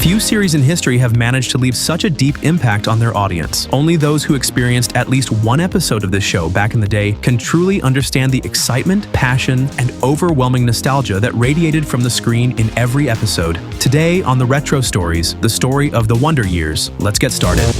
Few series in history have managed to leave such a deep impact on their audience. Only those who experienced at least one episode of this show back in the day can truly understand the excitement, passion, and overwhelming nostalgia that radiated from the screen in every episode. Today on the Retro Stories, the story of the Wonder Years. Let's get started.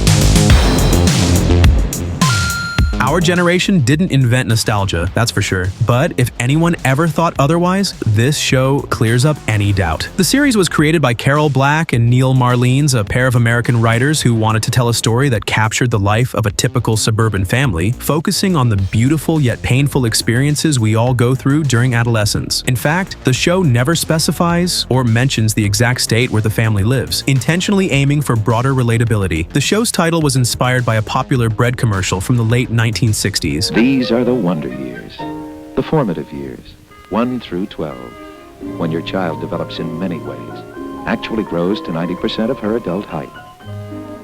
Our generation didn't invent nostalgia, that's for sure. But if anyone ever thought otherwise, this show clears up any doubt. The series was created by Carol Black and Neil Marlines, a pair of American writers who wanted to tell a story that captured the life of a typical suburban family, focusing on the beautiful yet painful experiences we all go through during adolescence. In fact, the show never specifies or mentions the exact state where the family lives, intentionally aiming for broader relatability. The show's title was inspired by a popular bread commercial from the late 1960s. These are the wonder years, the formative years, 1 through 12, when your child develops in many ways, actually grows to 90% of her adult height.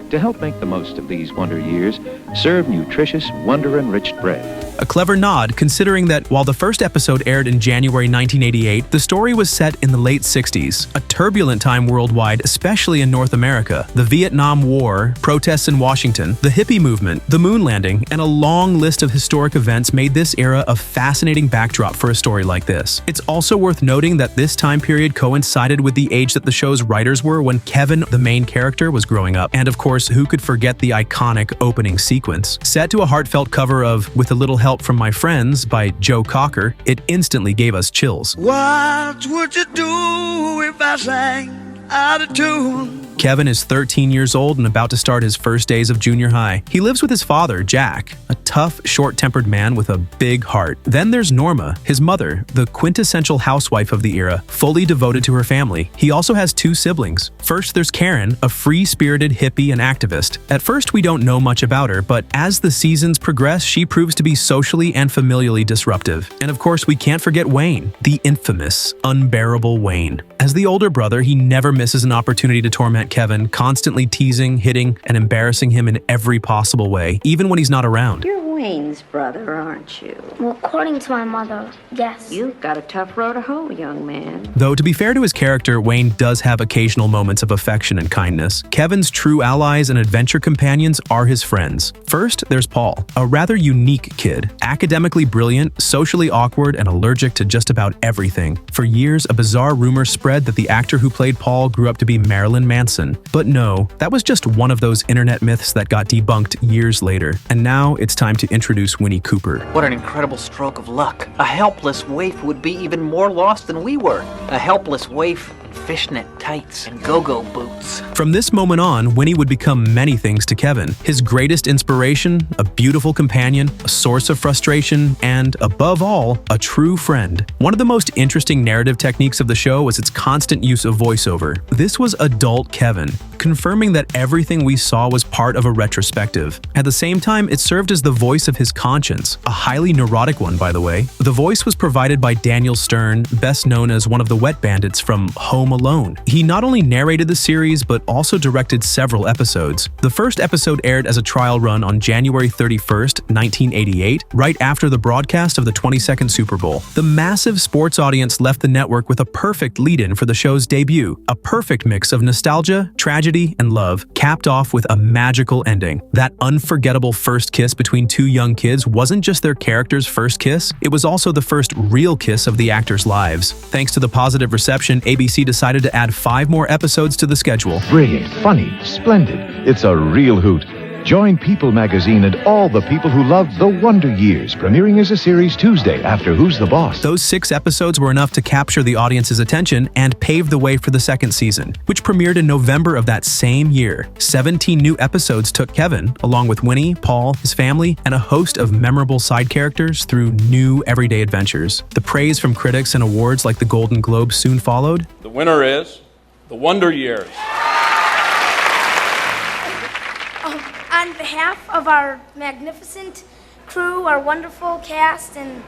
To help make the most of these wonder years, serve nutritious, wonder-enriched bread. A clever nod, considering that while the first episode aired in January 1988, the story was set in the late 60s, a turbulent time worldwide, especially in North America. The Vietnam War, protests in Washington, the hippie movement, the moon landing, and a long list of historic events made this era a fascinating backdrop for a story like this. It's also worth noting that this time period coincided with the age that the show's writers were when Kevin, the main character, was growing up. And of course, who could forget the iconic opening sequence? Set to a heartfelt cover of With a Little Help from My Friends by Joe Cocker, it instantly gave us chills. What would you do if I sang out of tune? Kevin is 13 years old and about to start his first days of junior high. He lives with his father, Jack, a tough, short-tempered man with a big heart. Then there's Norma, his mother, the quintessential housewife of the era, fully devoted to her family. He also has 2 siblings. First, there's Karen, a free-spirited hippie and activist. At first, we don't know much about her, but as the seasons progress, she proves to be socially and familially disruptive. And of course, we can't forget Wayne, the infamous, unbearable Wayne. As the older brother, he never misses an opportunity to torment Kevin, constantly teasing, hitting, and embarrassing him in every possible way, even when he's not around. You're Wayne's brother, aren't you? Well, according to my mother, yes. You've got a tough row to hoe, young man. Though, to be fair to his character, Wayne does have occasional moments of affection and kindness. Kevin's true allies and adventure companions are his friends. First, there's Paul, a rather unique kid. Academically brilliant, socially awkward, and allergic to just about everything. For years, a bizarre rumor spread that the actor who played Paul grew up to be Marilyn Manson. But no, that was just one of those internet myths that got debunked years later. And now it's time to introduce Winnie Cooper. What an incredible stroke of luck. A helpless waif would be even more lost than we were. A helpless waif in fishnet tights and go-go boots. From this moment on, Winnie would become many things to Kevin. His greatest inspiration, a beautiful companion, a source of frustration, and, above all, a true friend. One of the most interesting narrative techniques of the show was its constant use of voiceover. This was adult Kevin, confirming that everything we saw was part of a retrospective. At the same time, it served as the voice of his conscience, a highly neurotic one, by the way. The voice was provided by Daniel Stern, best known as one of the Wet Bandits from Home Alone. He not only narrated the series, but also directed several episodes. The first episode aired as a trial run on January 31st, 1988, right after the broadcast of the 22nd Super Bowl. The massive sports audience left the network with a perfect lead-in for the show's debut, a perfect mix of nostalgia, tragedy, and love, capped off with a magical ending. That unforgettable first kiss between 2 young kids wasn't just their characters' first kiss, it was also the first real kiss of the actors' lives. Thanks to the positive reception, ABC decided to add 5 more episodes to the schedule. Brilliant, funny, splendid. It's a real hoot. Join People magazine and all the people who love The Wonder Years, premiering as a series Tuesday after Who's the Boss. Those 6 episodes were enough to capture the audience's attention and pave the way for the second season, which premiered in November of that same year. 17 new episodes took Kevin, along with Winnie, Paul, his family, and a host of memorable side characters through new everyday adventures. The praise from critics and awards like the Golden Globe soon followed. The winner is The Wonder Years. On behalf of our magnificent crew, our wonderful cast, and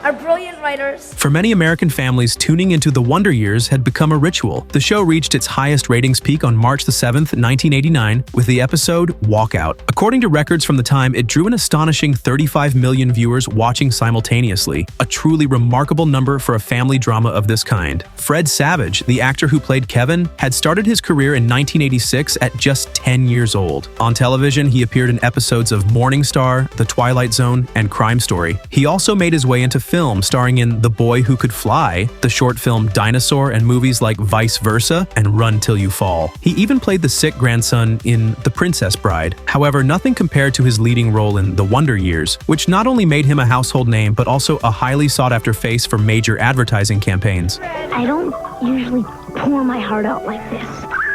are brilliant writers. For many American families, tuning into The Wonder Years had become a ritual. The show reached its highest ratings peak on March the 7th, 1989, with the episode Walkout. According to records from the time, it drew an astonishing 35 million viewers watching simultaneously, a truly remarkable number for a family drama of this kind. Fred Savage, the actor who played Kevin, had started his career in 1986 at just 10 years old. On television, he appeared in episodes of Morning Star, The Twilight Zone, and Crime Story. He also made his way into film, starring in The Boy Who Could Fly, the short film Dinosaur, and movies like Vice Versa and Run Till You Fall. He even played the sick grandson in The Princess Bride. However, nothing compared to his leading role in The Wonder Years, which not only made him a household name but also a highly sought-after face for major advertising campaigns. I don't usually pour my heart out like this.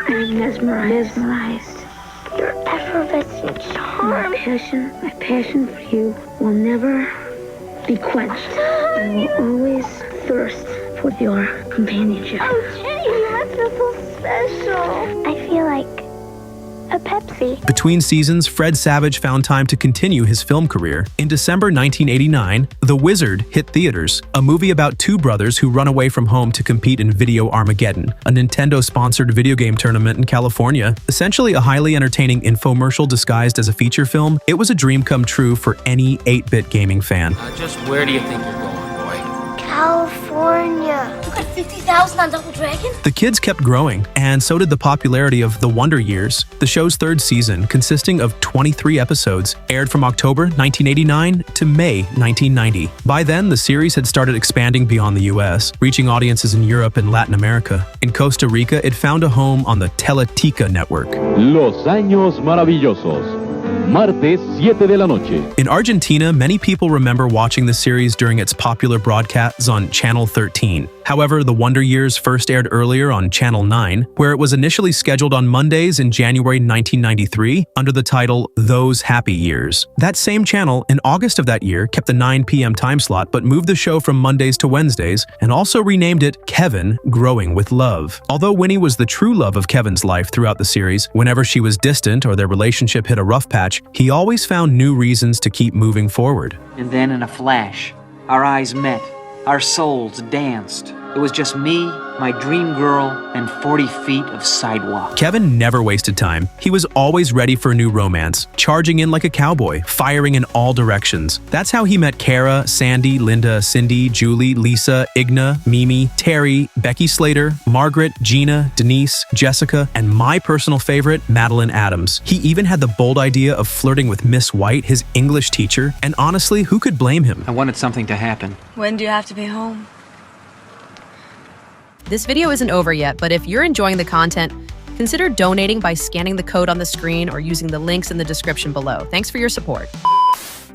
I'm mesmerized. Your effervescent charm. My passion for you will never be quenched. I will always thirst for your companionship. Oh, Jenny, you must feel so special. I feel like a Pepsi. Between seasons, Fred Savage found time to continue his film career. In December 1989, The Wizard hit theaters, a movie about two brothers who run away from home to compete in Video Armageddon, a Nintendo-sponsored video game tournament in California. Essentially a highly entertaining infomercial disguised as a feature film, it was a dream come true for any 8-bit gaming fan. Just where do you think you're going, boy? California. You got 50,000 on Double Dragon? The kids kept growing, and so did the popularity of The Wonder Years. The show's third season, consisting of 23 episodes, aired from October 1989 to May 1990. By then, the series had started expanding beyond the US, reaching audiences in Europe and Latin America. In Costa Rica, it found a home on the Teletica network. Los Años Maravillosos. Martes, 7 de la noche. In Argentina, many people remember watching the series during its popular broadcasts on Channel 13. However, The Wonder Years first aired earlier on Channel 9, where it was initially scheduled on Mondays in January 1993 under the title Those Happy Years. That same channel, in August of that year, kept the 9 p.m. time slot but moved the show from Mondays to Wednesdays and also renamed it Kevin Growing with Love. Although Winnie was the true love of Kevin's life throughout the series, whenever she was distant or their relationship hit a rough patch, he always found new reasons to keep moving forward. And then in a flash, our eyes met, our souls danced. It was just me, my dream girl, and 40 feet of sidewalk. Kevin never wasted time. He was always ready for a new romance, charging in like a cowboy, firing in all directions. That's how he met Kara, Sandy, Linda, Cindy, Julie, Lisa, Igna, Mimi, Terry, Becky Slater, Margaret, Gina, Denise, Jessica, and my personal favorite, Madeline Adams. He even had the bold idea of flirting with Miss White, his English teacher, and honestly, who could blame him? I wanted something to happen. When do you have to be home? This video isn't over yet, but if you're enjoying the content, consider donating by scanning the code on the screen or using the links in the description below. Thanks for your support.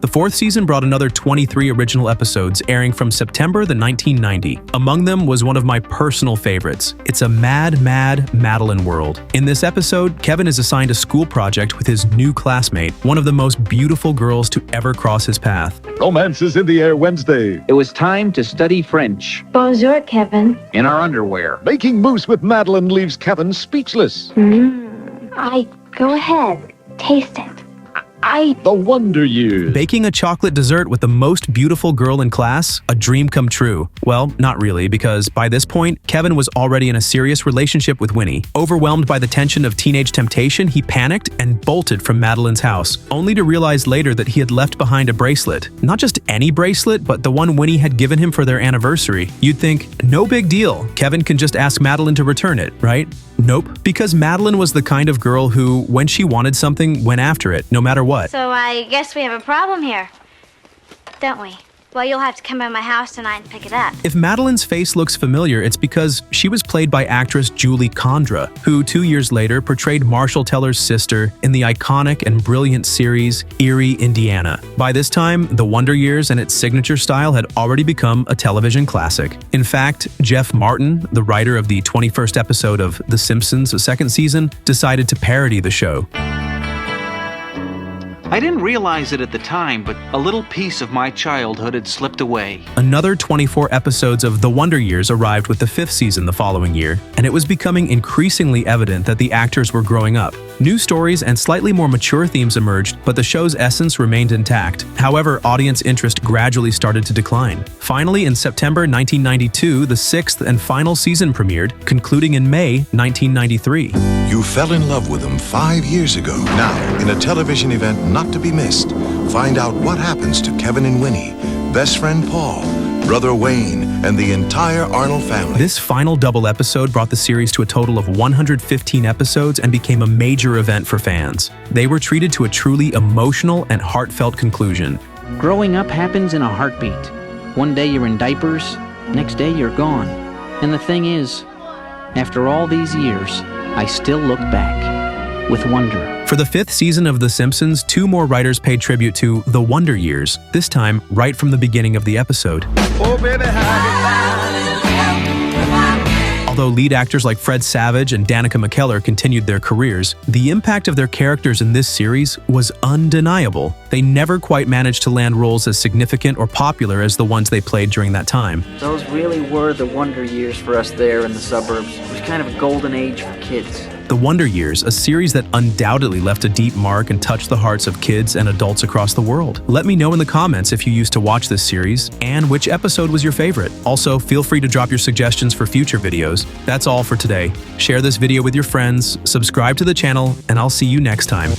The fourth season brought another 23 original episodes, airing from September the 1990. Among them was one of my personal favorites. It's a mad Madeline world. In this episode, Kevin is assigned a school project with his new classmate, one of the most beautiful girls to ever cross his path. Romance is in the air Wednesday. It was time to study French. Bonjour, Kevin. In our underwear. Making moose with Madeline leaves Kevin speechless. Go ahead. Taste it. The Wonder Years. Baking a chocolate dessert with the most beautiful girl in class? A dream come true. Well, not really, because by this point, Kevin was already in a serious relationship with Winnie. Overwhelmed by the tension of teenage temptation, he panicked and bolted from Madeline's house, only to realize later that he had left behind a bracelet. Not just any bracelet, but the one Winnie had given him for their anniversary. You'd think, no big deal, Kevin can just ask Madeline to return it, right? Nope, because Madeline was the kind of girl who, when she wanted something, went after it, no matter what. So I guess we have a problem here, don't we? Well, you'll have to come by my house tonight and pick it up. If Madeline's face looks familiar, it's because she was played by actress Julie Condra, who 2 years later portrayed Marshall Teller's sister in the iconic and brilliant series Erie, Indiana. By this time, The Wonder Years and its signature style had already become a television classic. In fact, Jeff Martin, the writer of the 21st episode of The Simpsons' second season, decided to parody the show. I didn't realize it at the time, but a little piece of my childhood had slipped away. Another 24 episodes of The Wonder Years arrived with the fifth season the following year, and it was becoming increasingly evident that the actors were growing up. New stories and slightly more mature themes emerged, but the show's essence remained intact. However, audience interest gradually started to decline. Finally, in September 1992, the sixth and final season premiered, concluding in May 1993. You fell in love with them 5 years ago. Now, in a television event not to be missed, find out what happens to Kevin and Winnie, best friend Paul, brother Wayne, and the entire Arnold family. This final double episode brought the series to a total of 115 episodes and became a major event for fans. They were treated to a truly emotional and heartfelt conclusion. Growing up happens in a heartbeat. One day you're in diapers, next day you're gone. And the thing is, after all these years, I still look back with wonder. For the fifth season of The Simpsons, 2 more writers paid tribute to the Wonder Years, this time right from the beginning of the episode. Oh, baby, Although lead actors like Fred Savage and Danica McKellar continued their careers, the impact of their characters in this series was undeniable. They never quite managed to land roles as significant or popular as the ones they played during that time. Those really were the wonder years for us there in the suburbs. It was kind of a golden age for kids. The Wonder Years, a series that undoubtedly left a deep mark and touched the hearts of kids and adults across the world. Let me know in the comments if you used to watch this series and which episode was your favorite. Also, feel free to drop your suggestions for future videos. That's all for today. Share this video with your friends, subscribe to the channel, and I'll see you next time.